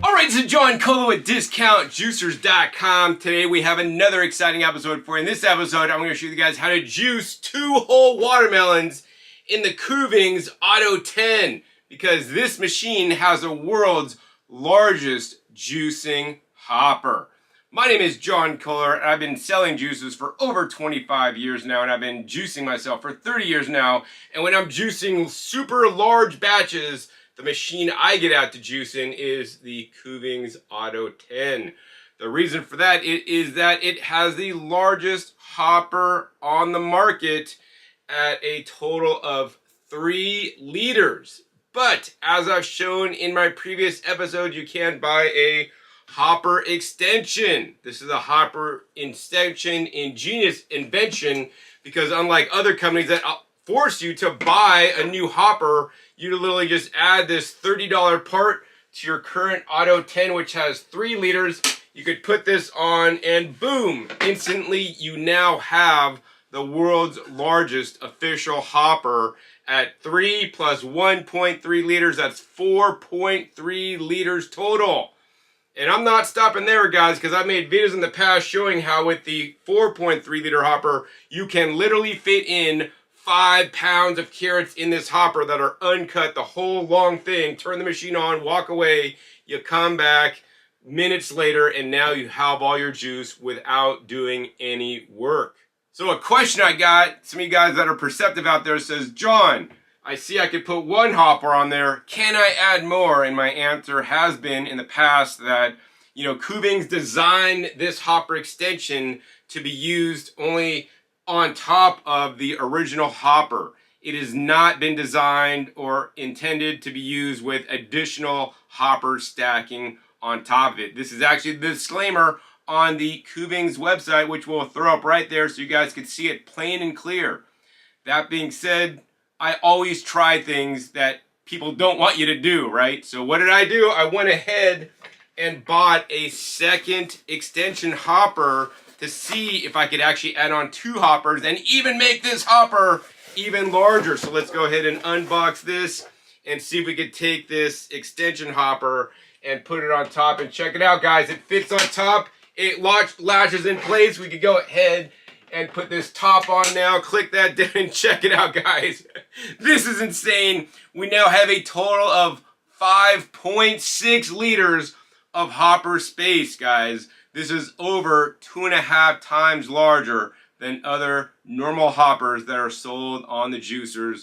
Alright, so John Colo at DiscountJuicers.com. Today we have another exciting episode for you. In this episode, I'm going to show you guys how to juice 2 whole watermelons in the Kuvings Auto 10, because this machine has the world's largest juicing hopper. My name is John Kohler, and I've been selling juices for over 25 years now, and I've been juicing myself for 30 years now. And when I'm juicing super large batches, the machine I get out to juice in is the Kuvings Auto 10. The reason for that is that it has the largest hopper on the market at a total of 3 liters. But as I've shown in my previous episode, you can buy a hopper extension. This is a hopper extension ingenious invention, because unlike other companies that force you to buy a new hopper, you literally just add this $30 part to your current Auto 10, which has 3 liters. You could put this on and boom, instantly you now have the world's largest official hopper at 3 plus 1.3 liters. That's 4.3 liters total. And I'm not stopping there, guys, because I've made videos in the past showing how with the 4.3 liter hopper, you can literally fit in 5 pounds of carrots in this hopper that are uncut, the whole long thing. Turn the machine on, walk away, you come back minutes later, and now you have all your juice without doing any work. So a question I got, some of you guys that are perceptive out there says, John, I see I could put 1 hopper on there. Can I add more? And my answer has been in the past that, Kuvings designed this hopper extension to be used only on top of the original hopper. It has not been designed or intended to be used with additional hopper stacking on top of it. This is actually the disclaimer on the Kuvings website, which we'll throw up right there so you guys can see it plain and clear. That being said, I always try things that people don't want you to do, right? So what did I do? I went ahead and bought a second extension hopper to see if I could actually add on 2 hoppers and even make this hopper even larger. So let's go ahead and unbox this and see if we could take this extension hopper and put it on top. And check it out, guys. It fits on top. It latches in place. We could go ahead and put this top on now. Click that down and check it out, guys. This is insane. We now have a total of 5.6 liters of hopper space, guys. This is over 2.5 times larger than other normal hoppers that are sold on the juicers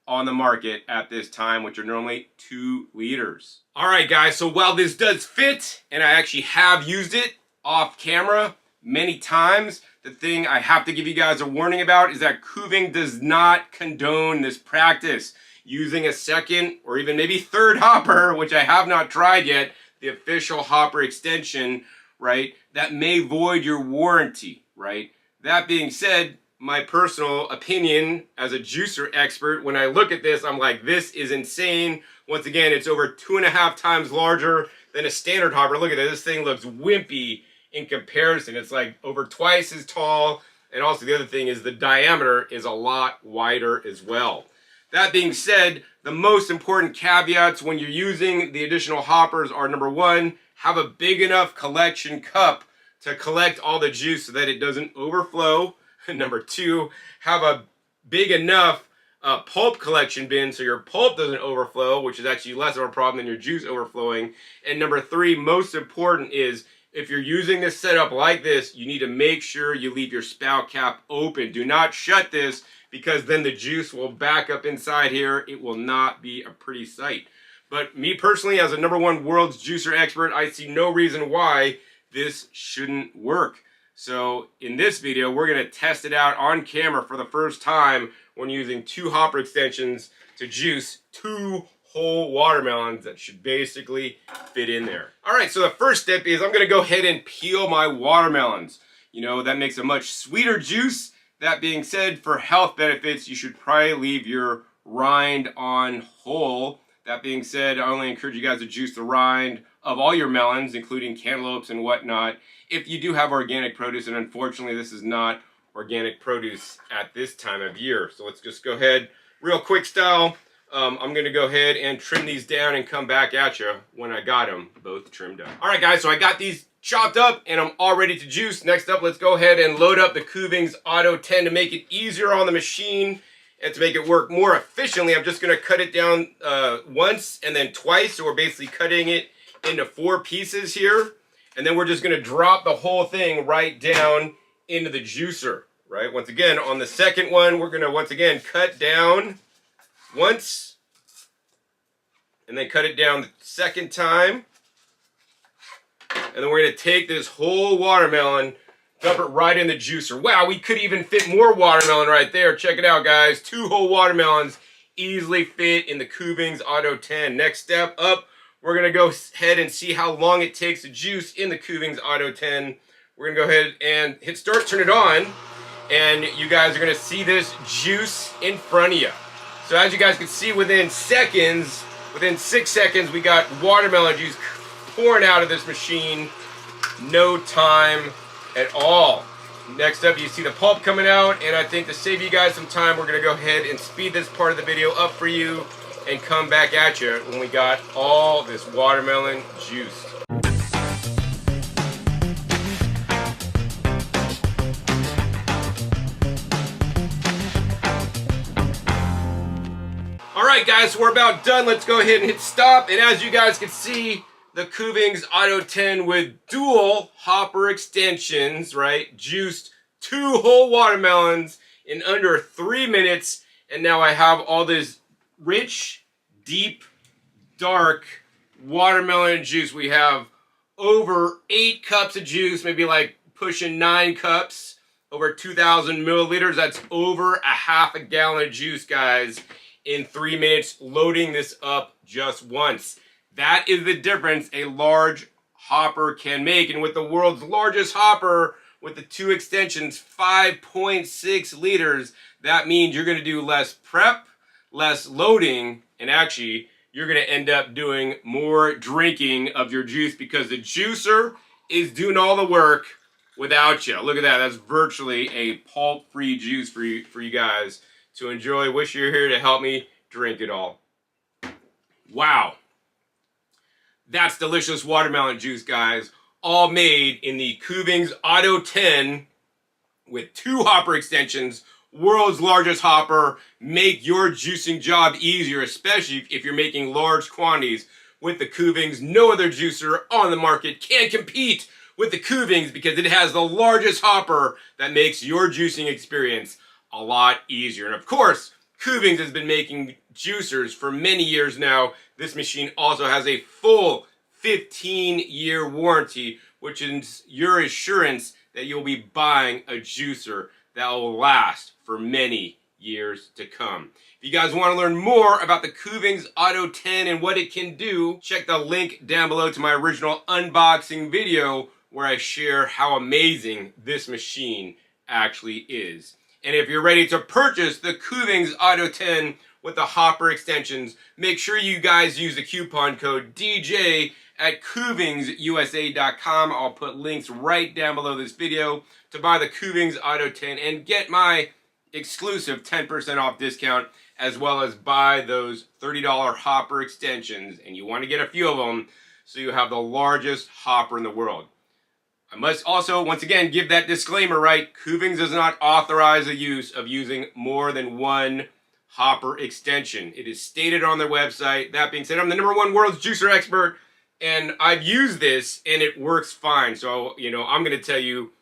on the market at this time, which are normally 2 liters. All right, guys, so while this does fit, and I actually have used it off camera many times, the thing I have to give you guys a warning about is that Kuving does not condone this practice. Using a second or even maybe third hopper, which I have not tried yet, the official hopper extension, right, that may void your warranty, right? That being said, my personal opinion as a juicer expert, when I look at this, I'm like, this is insane. Once again, it's over 2.5 times larger than a standard hopper. Look at it, this thing looks wimpy in comparison. It's like over twice as tall, and also the other thing is the diameter is a lot wider as well. That being said, the most important caveats when you're using the additional hoppers are, number 1, have a big enough collection cup to collect all the juice so that it doesn't overflow. Number 2, have a big enough pulp collection bin so your pulp doesn't overflow, which is actually less of a problem than your juice overflowing. And number 3, most important, is if you're using this setup like this, you need to make sure you leave your spout cap open. Do not shut this, because then the juice will back up inside here. It will not be a pretty sight. But me personally, as a #1 world's juicer expert, I see no reason why this shouldn't work. So in this video, we're going to test it out on camera for the first time when using 2 hopper extensions to juice 2 whole watermelons that should basically fit in there. All right, so the first step is I'm going to go ahead and peel my watermelons. That makes a much sweeter juice. That being said, for health benefits, you should probably leave your rind on whole. That being said, I only encourage you guys to juice the rind of all your melons, including cantaloupes and whatnot, if you do have organic produce, and unfortunately this is not organic produce at this time of year. So let's just go ahead, real quick style. I'm going to go ahead and trim these down and come back at you when I got them both trimmed up. All right, guys, so I got these chopped up and I'm all ready to juice. Next up, let's go ahead and load up the Kuvings Auto 10 to make it easier on the machine and to make it work more efficiently. I'm just going to cut it down once and then twice. So we're basically cutting it into 4 pieces here. And then we're just going to drop the whole thing right down into the juicer, right? Once again, on the second one, we're going to once again cut down once and then cut it down the second time. And then we're going to take this whole watermelon, dump it right in the juicer. Wow, we could even fit more watermelon right there. Check it out, guys. 2 whole watermelons easily fit in the Kuvings Auto 10. Next step up, we're going to go ahead and see how long it takes to juice in the Kuvings Auto 10. We're going to go ahead and hit start, turn it on, and you guys are going to see this juice in front of you. So as you guys can see, within 6 seconds, we got watermelon juice pouring out of this machine. No time at all. Next up, you see the pulp coming out, and I think to save you guys some time, we're going to go ahead and speed this part of the video up for you and come back at you when we got all this watermelon juice. Alright guys, so we're about done. Let's go ahead and hit stop. And as you guys can see, the Kuvings Auto 10 with dual hopper extensions, right? Juiced 2 whole watermelons in under 3 minutes. And now I have all this rich, deep, dark watermelon juice. We have over 8 cups of juice, maybe like pushing 9 cups, over 2,000 milliliters. That's over a half a gallon of juice, guys, in 3 minutes, loading this up just once. That is the difference a large hopper can make. And with the world's largest hopper, with the 2 extensions, 5.6 liters, that means you're going to do less prep, less loading, and actually, you're going to end up doing more drinking of your juice because the juicer is doing all the work without you. Look at that. That's virtually a pulp-free juice for you guys to enjoy. Wish you were here to help me drink it all. Wow. That's delicious watermelon juice, guys. All made in the Kuvings Auto 10 with 2 hopper extensions. World's largest hopper. Make your juicing job easier, especially if you're making large quantities with the Kuvings. No other juicer on the market can compete with the Kuvings because it has the largest hopper that makes your juicing experience a lot easier. And of course, Kuvings has been making juicers for many years now. This machine also has a full 15-year warranty, which is your assurance that you'll be buying a juicer that will last for many years to come. If you guys want to learn more about the Kuvings Auto 10 and what it can do, check the link down below to my original unboxing video where I share how amazing this machine actually is. And if you're ready to purchase the Kuvings Auto 10 with the hopper extensions, make sure you guys use the coupon code DJ at kuvingsusa.com. I'll put links right down below this video to buy the Kuvings Auto 10 and get my exclusive 10% off discount, as well as buy those $30 hopper extensions. And you want to get a few of them so you have the largest hopper in the world. I must also, once again, give that disclaimer, right? Kuvings does not authorize the use of using more than 1 hopper extension. It is stated on their website. That being said, I'm the #1 world's juicer expert, and I've used this, and it works fine. So, I'm going to tell you,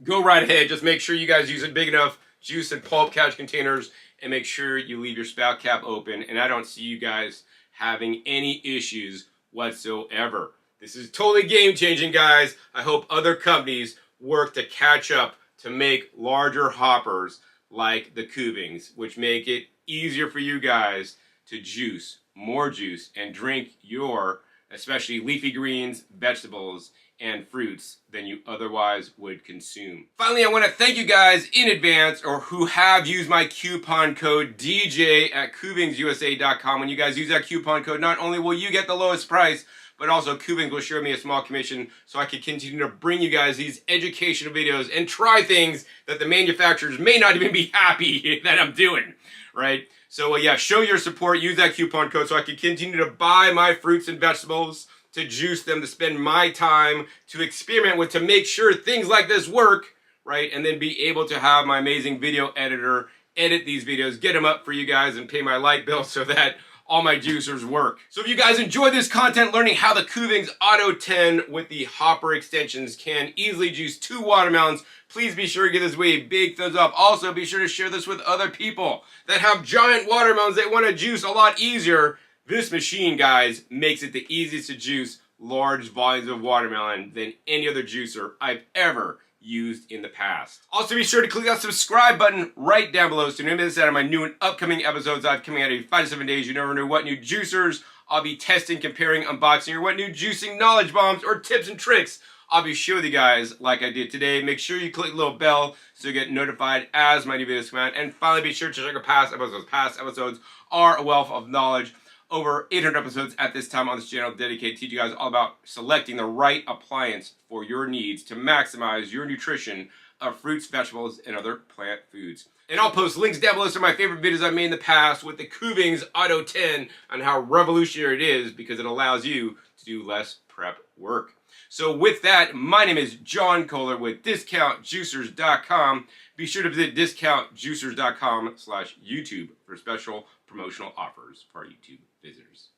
go right ahead. Just make sure you guys use a big enough juice and pulp couch containers, and make sure you leave your spout cap open. And I don't see you guys having any issues whatsoever. This is totally game-changing, guys. I hope other companies work to catch up to make larger hoppers like the Kuvings, which make it easier for you guys to juice more juice and drink your, especially leafy greens, vegetables, and fruits than you otherwise would consume. Finally, I want to thank you guys in advance, or who have used my coupon code DJ at kuvingsusa.com. When you guys use that coupon code, not only will you get the lowest price, but also Kuvings will share me a small commission so I can continue to bring you guys these educational videos and try things that the manufacturers may not even be happy that I'm doing, right? So yeah, show your support, use that coupon code so I can continue to buy my fruits and vegetables, to juice them, to spend my time, to experiment with, to make sure things like this work, right? And then be able to have my amazing video editor edit these videos, get them up for you guys, and pay my light bill so that all my juicers work. So if you guys enjoy this content, learning how the Kuvings Auto 10 with the hopper extensions can easily juice 2 watermelons, please be sure to give this video a big thumbs up. Also, be sure to share this with other people that have giant watermelons that want to juice a lot easier. This machine, guys, makes it the easiest to juice large volumes of watermelon than any other juicer I've ever used in the past. Also, be sure to click that subscribe button right down below so you don't miss out on my new and upcoming episodes I've coming out every 5 to 7 days. You never know what new juicers I'll be testing, comparing, unboxing, or what new juicing knowledge bombs or tips and tricks I'll be sharing with you guys like I did today. Make sure you click the little bell so you get notified as my new videos come out. And finally, be sure to check out past episodes. Past episodes are a wealth of knowledge. Over 800 episodes at this time on this channel dedicated to teach you guys all about selecting the right appliance for your needs to maximize your nutrition of fruits, vegetables, and other plant foods. And I'll post links down below to my favorite videos I've made in the past with the Kuvings Auto 10 and how revolutionary it is because it allows you to do less prep work. So with that, my name is John Kohler with DiscountJuicers.com. Be sure to visit DiscountJuicers.com/YouTube for special promotional offers for our YouTube visitors.